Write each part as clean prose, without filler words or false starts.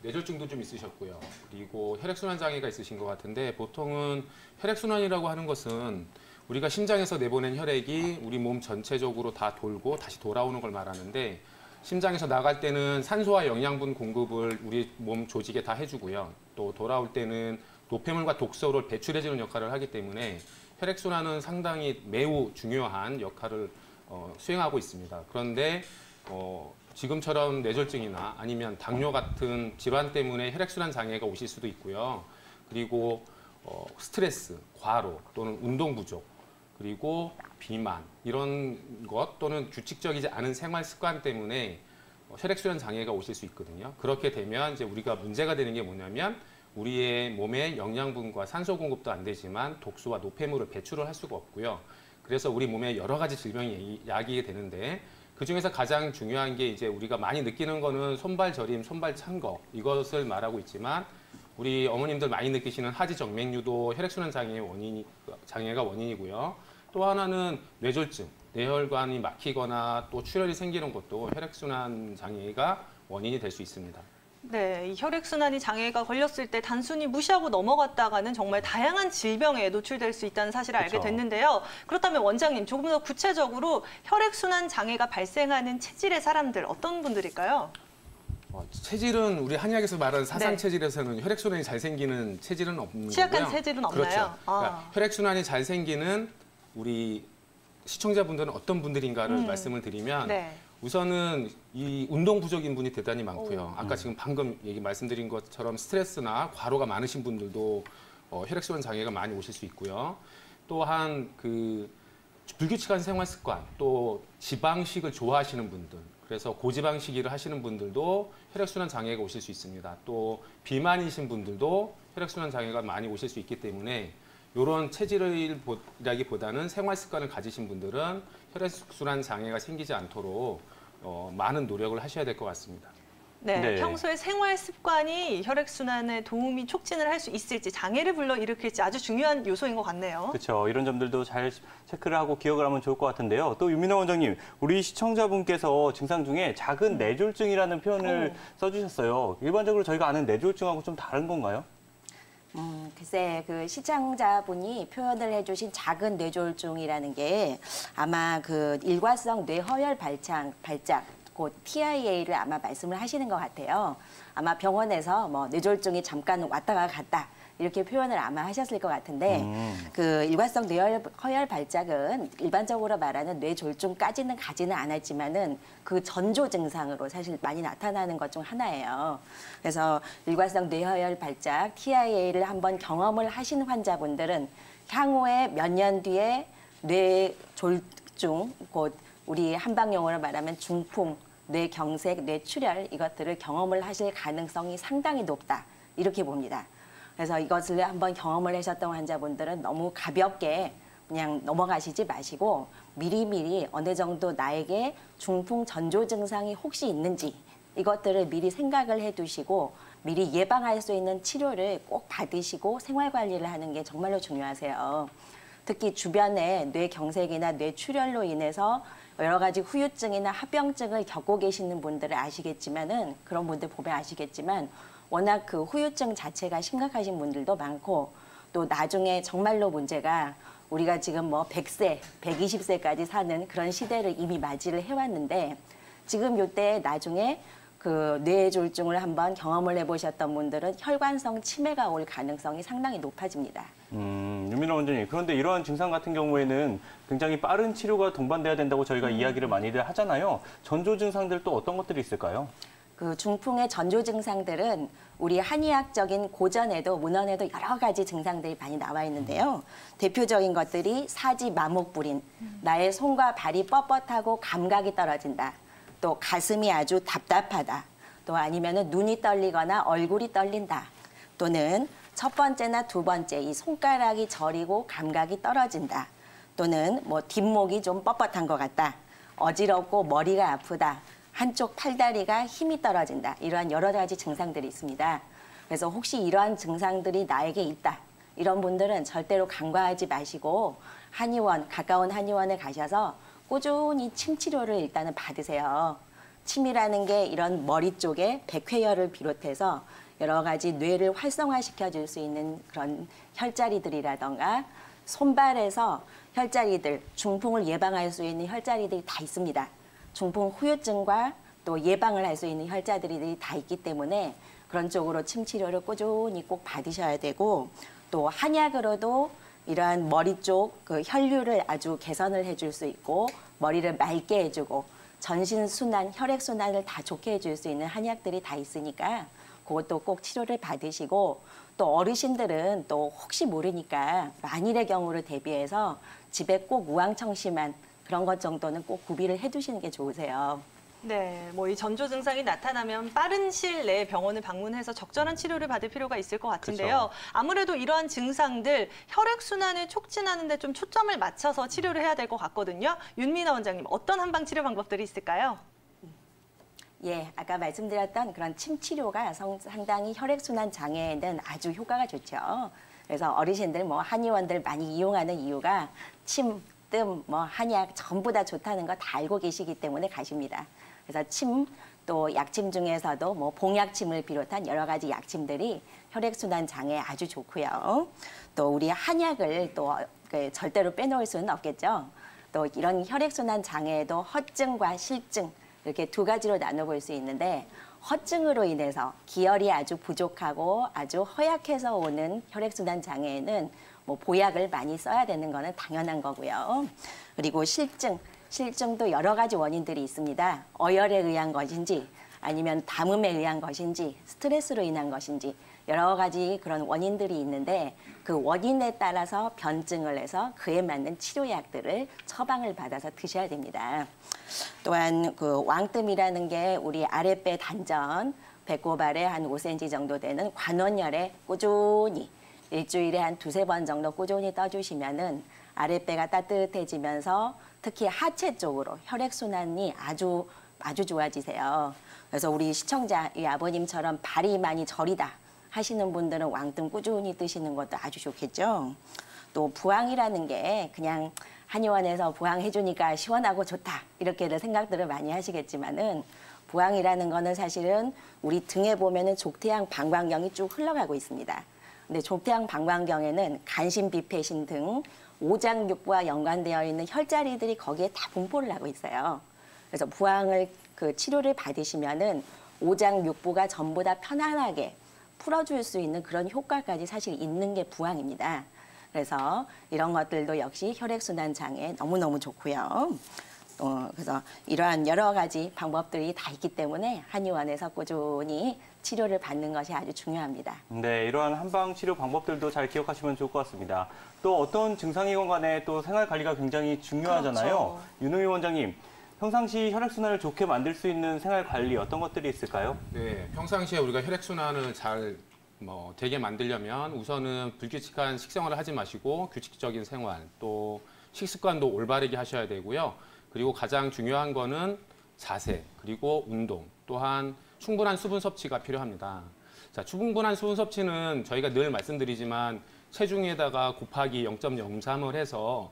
뇌졸중도 좀 있으셨고요. 그리고 혈액순환 장애가 있으신 것 같은데 보통은 혈액순환이라고 하는 것은 우리가 심장에서 내보낸 혈액이 우리 몸 전체적으로 다 돌고 다시 돌아오는 걸 말하는데 심장에서 나갈 때는 산소와 영양분 공급을 우리 몸 조직에 다 해주고요. 또 돌아올 때는 노폐물과 독소를 배출해주는 역할을 하기 때문에 혈액순환은 상당히 매우 중요한 역할을 수행하고 있습니다. 그런데 지금처럼 뇌졸중이나 아니면 당뇨 같은 질환 때문에 혈액순환 장애가 오실 수도 있고요. 그리고 스트레스, 과로 또는 운동 부족, 그리고 비만 이런 것 또는 규칙적이지 않은 생활 습관 때문에 혈액순환 장애가 오실 수 있거든요. 그렇게 되면 이제 우리가 문제가 되는 게 뭐냐면 우리의 몸에 영양분과 산소 공급도 안 되지만 독소와 노폐물을 배출을 할 수가 없고요. 그래서 우리 몸에 여러 가지 질병이 야기게 되는데 그중에서 가장 중요한 게 이제 우리가 많이 느끼는 거는 손발 저림, 손발 찬 거 이것을 말하고 있지만 우리 어머님들 많이 느끼시는 하지 정맥류도 혈액순환 장애가 원인이고요. 또 하나는 뇌졸중, 뇌혈관이 막히거나 또 출혈이 생기는 것도 혈액순환 장애가 원인이 될 수 있습니다. 네, 이 혈액순환이 장애가 걸렸을 때 단순히 무시하고 넘어갔다가는 정말 다양한 질병에 노출될 수 있다는 사실을 알게 됐는데요. 그렇다면 원장님, 조금 더 구체적으로 혈액순환 장애가 발생하는 체질의 사람들 어떤 분들일까요? 체질은 우리 한의학에서 말하는 사상 체질에서는 혈액순환이 잘 생기는 체질은 없는 거고요. 취약한 체질은 없나요? 그렇죠. 그러니까 혈액순환이 잘 생기는 우리 시청자분들은 어떤 분들인가를 말씀을 드리면 우선은 이 운동 부족인 분이 대단히 많고요. 아까 지금 방금 말씀드린 것처럼 스트레스나 과로가 많으신 분들도 혈액순환 장애가 많이 오실 수 있고요. 또한 그 불규칙한 생활 습관, 또 지방식을 좋아하시는 분들, 그래서 고지방식이를 하시는 분들도 혈액순환 장애가 오실 수 있습니다. 또 비만이신 분들도 혈액순환 장애가 많이 오실 수 있기 때문에 이런 체질이라기보다는 생활 습관을 가지신 분들은 혈액순환 장애가 생기지 않도록 많은 노력을 하셔야 될 것 같습니다. 네, 평소에 생활 습관이 혈액순환에 도움이 촉진을 할 수 있을지 장애를 불러일으킬지 아주 중요한 요소인 것 같네요. 그렇죠. 이런 점들도 잘 체크를 하고 기억을 하면 좋을 것 같은데요. 또 유민아 원장님, 우리 시청자분께서 증상 중에 작은 뇌졸중이라는 표현을 써주셨어요. 일반적으로 저희가 아는 뇌졸중하고 좀 다른 건가요? 글쎄, 그 시청자분이 표현을 해주신 작은 뇌졸중이라는 게 아마 그 일과성 뇌허혈 발작, 곧 TIA를 아마 말씀을 하시는 것 같아요. 아마 병원에서 뭐 뇌졸중이 잠깐 왔다가 갔다 이렇게 표현을 아마 하셨을 것 같은데 그 일과성 뇌허혈 발작은 일반적으로 말하는 뇌졸중까지는 가지는 않았지만은 그 전조 증상으로 사실 많이 나타나는 것 중 하나예요. 그래서 일과성 뇌허혈 발작 TIA를 한번 경험을 하신 환자분들은 향후에 몇 년 뒤에 뇌졸중, 곧 우리 한방용어로 말하면 중풍, 뇌경색, 뇌출혈 이것들을 경험을 하실 가능성이 상당히 높다 이렇게 봅니다. 그래서 이것을 한번 경험을 하셨던 환자분들은 너무 가볍게 그냥 넘어가시지 마시고 미리미리 어느 정도 나에게 중풍 전조 증상이 혹시 있는지 이것들을 미리 생각을 해두시고 미리 예방할 수 있는 치료를 꼭 받으시고 생활 관리를 하는 게 정말로 중요하세요. 특히 주변에 뇌경색이나 뇌출혈로 인해서 여러 가지 후유증이나 합병증을 겪고 계시는 분들은 아시겠지만은 그런 분들 보면 아시겠지만 워낙 그 후유증 자체가 심각하신 분들도 많고 또 나중에 정말로 문제가 우리가 지금 뭐 100세, 120세까지 사는 그런 시대를 이미 맞이를 해왔는데 지금 요때 나중에 그 뇌졸중을 한번 경험을 해보셨던 분들은 혈관성 치매가 올 가능성이 상당히 높아집니다. 유민아 원장님, 그런데 이러한 증상 같은 경우에는 굉장히 빠른 치료가 동반돼야 된다고 저희가 이야기를 많이들 하잖아요. 전조 증상들 또 어떤 것들이 있을까요? 그 중풍의 전조 증상들은 우리 한의학적인 고전에도 문헌에도 여러 가지 증상들이 많이 나와 있는데요. 대표적인 것들이 사지 마목불인, 나의 손과 발이 뻣뻣하고 감각이 떨어진다. 또 가슴이 아주 답답하다. 또 아니면은 눈이 떨리거나 얼굴이 떨린다. 또는 첫 번째나 두 번째 이 손가락이 저리고 감각이 떨어진다. 또는 뭐 뒷목이 좀 뻣뻣한 것 같다. 어지럽고 머리가 아프다. 한쪽 팔다리가 힘이 떨어진다. 이러한 여러 가지 증상들이 있습니다. 그래서 혹시 이러한 증상들이 나에게 있다. 이런 분들은 절대로 간과하지 마시고 한의원, 가까운 한의원에 가셔서 꾸준히 침 치료를 일단은 받으세요. 침이라는 게 이런 머리 쪽에 백회혈을 비롯해서 여러 가지 뇌를 활성화시켜 줄 수 있는 그런 혈자리들이라던가 손발에서 혈자리들, 중풍을 예방할 수 있는 혈자리들이 다 있습니다. 중풍 후유증과 또 예방을 할 수 있는 혈자리들이 다 있기 때문에 그런 쪽으로 침 치료를 꾸준히 꼭 받으셔야 되고 또 한약으로도 이러한 머리 쪽 그 혈류를 아주 개선을 해줄 수 있고 머리를 맑게 해주고 전신 순환, 혈액 순환을 다 좋게 해줄 수 있는 한약들이 다 있으니까 그것도 꼭 치료를 받으시고 또 어르신들은 또 혹시 모르니까 만일의 경우를 대비해서 집에 꼭 우황청심환 그런 것 정도는 꼭 구비를 해두시는 게 좋으세요. 네, 뭐 이 전조 증상이 나타나면 빠른 시일 내에 병원을 방문해서 적절한 치료를 받을 필요가 있을 것 같은데요. 그쵸. 아무래도 이러한 증상들 혈액 순환을 촉진하는 데 좀 초점을 맞춰서 치료를 해야 될 것 같거든요. 윤미나 원장님, 어떤 한방 치료 방법들이 있을까요? 예, 아까 말씀드렸던 그런 침 치료가 상당히 혈액 순환 장애에는 아주 효과가 좋죠. 그래서 어르신들 뭐 한의원들 많이 이용하는 이유가 침, 뜸, 뭐 한약 전부 다 좋다는 거 다 알고 계시기 때문에 가십니다. 그래서 침, 또 약침 중에서도 뭐 봉약침을 비롯한 여러 가지 약침들이 혈액순환 장애에 아주 좋고요. 또 우리 한약을 또 절대로 빼놓을 수는 없겠죠. 또 이런 혈액순환 장애에도 허증과 실증 이렇게 두 가지로 나눠볼 수 있는데 허증으로 인해서 기혈이 아주 부족하고 아주 허약해서 오는 혈액순환 장애에는 뭐 보약을 많이 써야 되는 거는 당연한 거고요. 그리고 실증도 여러 가지 원인들이 있습니다. 어혈에 의한 것인지 아니면 담음에 의한 것인지 스트레스로 인한 것인지 여러 가지 그런 원인들이 있는데 그 원인에 따라서 변증을 해서 그에 맞는 치료약들을 처방을 받아서 드셔야 됩니다. 또한 그 왕뜸이라는 게 우리 아랫배 단전, 배꼽 아래 한 5cm 정도 되는 관원열에 꾸준히 일주일에 한 두세 번 정도 꾸준히 떠주시면은 아랫배가 따뜻해지면서 특히 하체 쪽으로 혈액순환이 아주 좋아지세요. 그래서 우리 시청자, 이 아버님처럼 발이 많이 저리다 하시는 분들은 왕뜸 꾸준히 뜨시는 것도 아주 좋겠죠. 또 부항이라는 게 그냥 한의원에서 부항해주니까 시원하고 좋다 이렇게들 생각들을 많이 하시겠지만은 부항이라는 거는 사실은 우리 등에 보면은 족태양 방광경이 쭉 흘러가고 있습니다. 근데 족태양 방광경에는 간신, 비폐신 등 오장육부와 연관되어 있는 혈자리들이 거기에 다 분포를 하고 있어요. 그래서 부항을 그 치료를 받으시면은 오장육부가 전부 다 편안하게 풀어줄 수 있는 그런 효과까지 사실 있는 게 부항입니다. 그래서 이런 것들도 역시 혈액순환 장애에 너무너무 좋고요. 그래서 이러한 여러 가지 방법들이 다 있기 때문에 한의원에서 꾸준히 치료를 받는 것이 아주 중요합니다. 네, 이러한 한방 치료 방법들도 잘 기억하시면 좋을 것 같습니다. 또 어떤 증상이건 간에 또 생활 관리가 굉장히 중요하잖아요. 그렇죠. 윤흥희 원장님, 평상시 혈액순환을 좋게 만들 수 있는 생활 관리 어떤 것들이 있을까요? 네, 평상시에 우리가 혈액순환을 잘 되게 만들려면 우선은 불규칙한 식생활을 하지 마시고 규칙적인 생활, 또 식습관도 올바르게 하셔야 되고요. 그리고 가장 중요한 거는 자세, 그리고 운동, 또한 충분한 수분 섭취가 필요합니다. 자, 충분한 수분 섭취는 저희가 늘 말씀드리지만 체중에다가 곱하기 0.03을 해서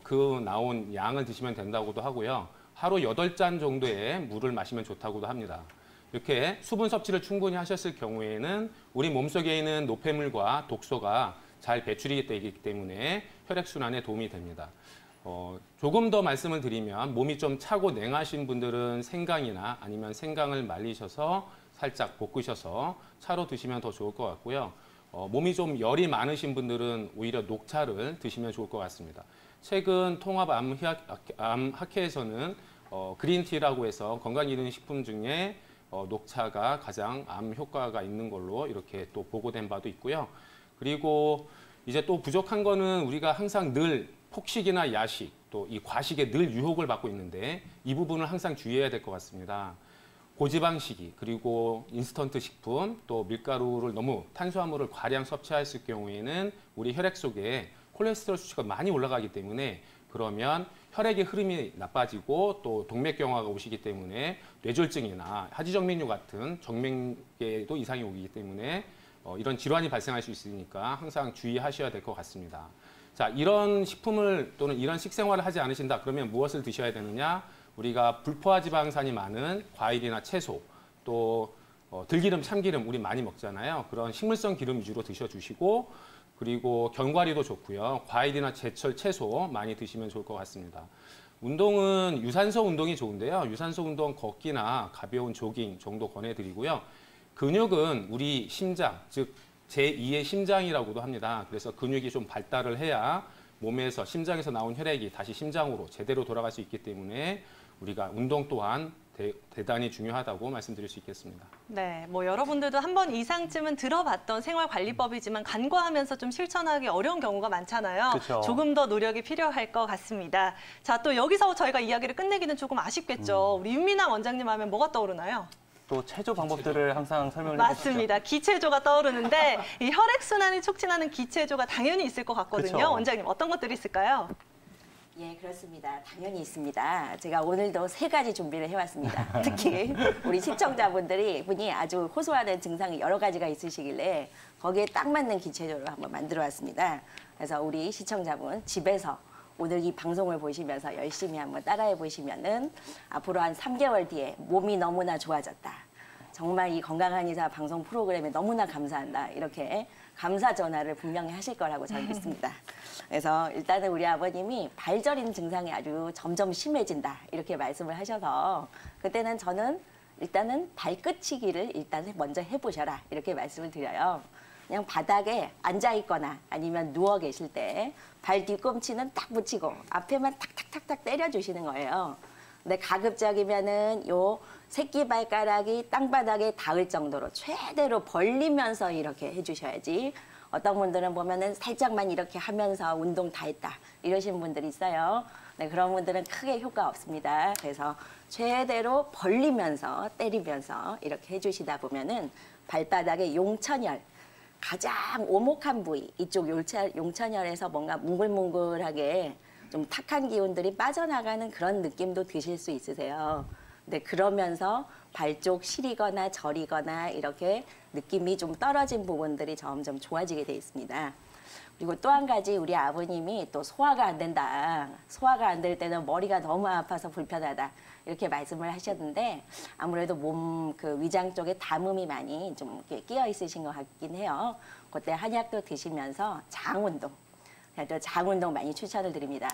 그 나온 양을 드시면 된다고도 하고요. 하루 8잔 정도의 물을 마시면 좋다고도 합니다. 이렇게 수분 섭취를 충분히 하셨을 경우에는 우리 몸속에 있는 노폐물과 독소가 잘 배출이 되기 때문에 혈액순환에 도움이 됩니다. 조금 더 말씀을 드리면 몸이 좀 차고 냉하신 분들은 생강이나 아니면 생강을 말리셔서 살짝 볶으셔서 차로 드시면 더 좋을 것 같고요. 몸이 좀 열이 많으신 분들은 오히려 녹차를 드시면 좋을 것 같습니다. 최근 통합암학회에서는 그린티라고 해서 건강기능식품 중에 녹차가 가장 암 효과가 있는 걸로 이렇게 또 보고된 바도 있고요. 그리고 이제 또 부족한 거는 우리가 항상 늘 폭식이나 야식, 또 이 과식에 늘 유혹을 받고 있는데 이 부분을 항상 주의해야 될 것 같습니다. 고지방식이, 그리고 인스턴트 식품, 또 밀가루를 너무 탄수화물을 과량 섭취했을 경우에는 우리 혈액 속에 콜레스테롤 수치가 많이 올라가기 때문에 그러면 혈액의 흐름이 나빠지고 또 동맥경화가 오시기 때문에 뇌졸중이나 하지정맥류 같은 정맥에도 이상이 오기 때문에 이런 질환이 발생할 수 있으니까 항상 주의하셔야 될 것 같습니다. 자, 이런 식품을 또는 이런 식생활을 하지 않으신다 그러면 무엇을 드셔야 되느냐? 우리가 불포화 지방산이 많은 과일이나 채소 또 들기름, 참기름 우리 많이 먹잖아요. 그런 식물성 기름 위주로 드셔주시고 그리고 견과류도 좋고요. 과일이나 제철 채소 많이 드시면 좋을 것 같습니다. 운동은 유산소 운동이 좋은데요. 유산소 운동 걷기나 가벼운 조깅 정도 권해드리고요. 근육은 우리 심장, 즉 제2의 심장이라고도 합니다. 그래서 근육이 좀 발달을 해야 몸에서 심장에서 나온 혈액이 다시 심장으로 제대로 돌아갈 수 있기 때문에 우리가 운동 또한 대단히 중요하다고 말씀드릴 수 있겠습니다. 네, 뭐 여러분들도 한 번 이상쯤은 들어봤던 생활관리법이지만 간과하면서 좀 실천하기 어려운 경우가 많잖아요. 그쵸. 조금 더 노력이 필요할 것 같습니다. 자, 또 여기서 저희가 이야기를 끝내기는 조금 아쉽겠죠. 우리 윤미나 원장님 하면 뭐가 떠오르나요? 또 체조 방법들을 항상 설명을 해주시죠. 맞습니다. 기체조가 떠오르는데 이 혈액순환을 촉진하는 기체조가 당연히 있을 것 같거든요. 그쵸. 원장님 어떤 것들이 있을까요? 예, 그렇습니다. 당연히 있습니다. 제가 오늘도 3가지 준비를 해왔습니다. 특히 우리 시청자분이 아주 호소하는 증상이 여러 가지가 있으시길래 거기에 딱 맞는 기체조를 한번 만들어 왔습니다. 그래서 우리 시청자분 집에서 오늘 이 방송을 보시면서 열심히 한번 따라해 보시면은 앞으로 한 3개월 뒤에 몸이 너무나 좋아졌다. 정말 이 건강한 의사 방송 프로그램에 너무나 감사한다. 이렇게 감사 전화를 분명히 하실 거라고 저는 믿습니다. 그래서 일단은 우리 아버님이 발저린 증상이 아주 점점 심해진다. 이렇게 말씀을 하셔서 그때는 저는 일단은 발끝치기를 일단 먼저 해보셔라. 이렇게 말씀을 드려요. 그냥 바닥에 앉아 있거나 아니면 누워 계실 때 발 뒤꿈치는 딱 붙이고 앞에만 탁탁탁탁 때려주시는 거예요. 근데 가급적이면은 요 새끼 발가락이 땅바닥에 닿을 정도로 최대로 벌리면서 이렇게 해주셔야지. 어떤 분들은 보면은 살짝만 이렇게 하면서 운동 다 했다 이러시는 분들이 있어요. 네, 그런 분들은 크게 효과 없습니다. 그래서 최대로 벌리면서 때리면서 이렇게 해주시다 보면은 발바닥에 용천혈 가장 오목한 부위 이쪽 용천혈에서 뭔가 뭉글뭉글하게 좀 탁한 기운들이 빠져나가는 그런 느낌도 드실 수 있으세요. 근데 그러면서 발 쪽 시리거나 저리거나 이렇게 느낌이 좀 떨어진 부분들이 점점 좋아지게 돼 있습니다. 그리고 또 한 가지 우리 아버님이 또 소화가 안 된다. 소화가 안 될 때는 머리가 너무 아파서 불편하다. 이렇게 말씀을 하셨는데 아무래도 몸 그 위장 쪽에 담음이 많이 좀 이렇게 끼어 있으신 것 같긴 해요. 그때 한약도 드시면서 장운동. 또 장운동 많이 추천을 드립니다.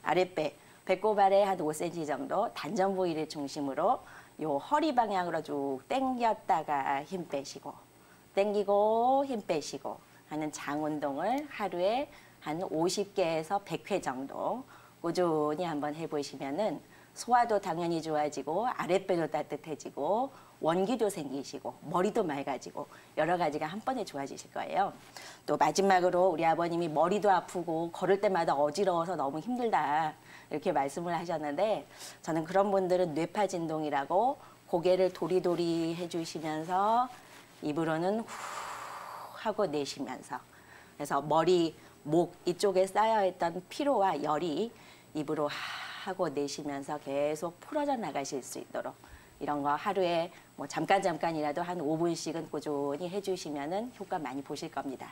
아랫배, 배꼽 아래 한 5cm 정도 단전 부위를 중심으로 요 허리 방향으로 쭉 당겼다가 힘 빼시고 당기고 힘 빼시고 하는 장운동을 하루에 한 50개에서 100회 정도 꾸준히 한번 해보시면은 소화도 당연히 좋아지고 아랫배도 따뜻해지고 원기도 생기시고 머리도 맑아지고 여러 가지가 한 번에 좋아지실 거예요. 또 마지막으로 우리 아버님이 머리도 아프고 걸을 때마다 어지러워서 너무 힘들다 이렇게 말씀을 하셨는데 저는 그런 분들은 뇌파진동이라고 고개를 도리도리 해주시면서 입으로는 후 하고 내쉬면서 그래서 머리, 목 이쪽에 쌓여있던 피로와 열이 입으로 하고 내쉬면서 계속 풀어져 나가실 수 있도록 이런 거 하루에 뭐 잠깐이라도 한 5분씩은 꾸준히 해주시면은 효과 많이 보실 겁니다.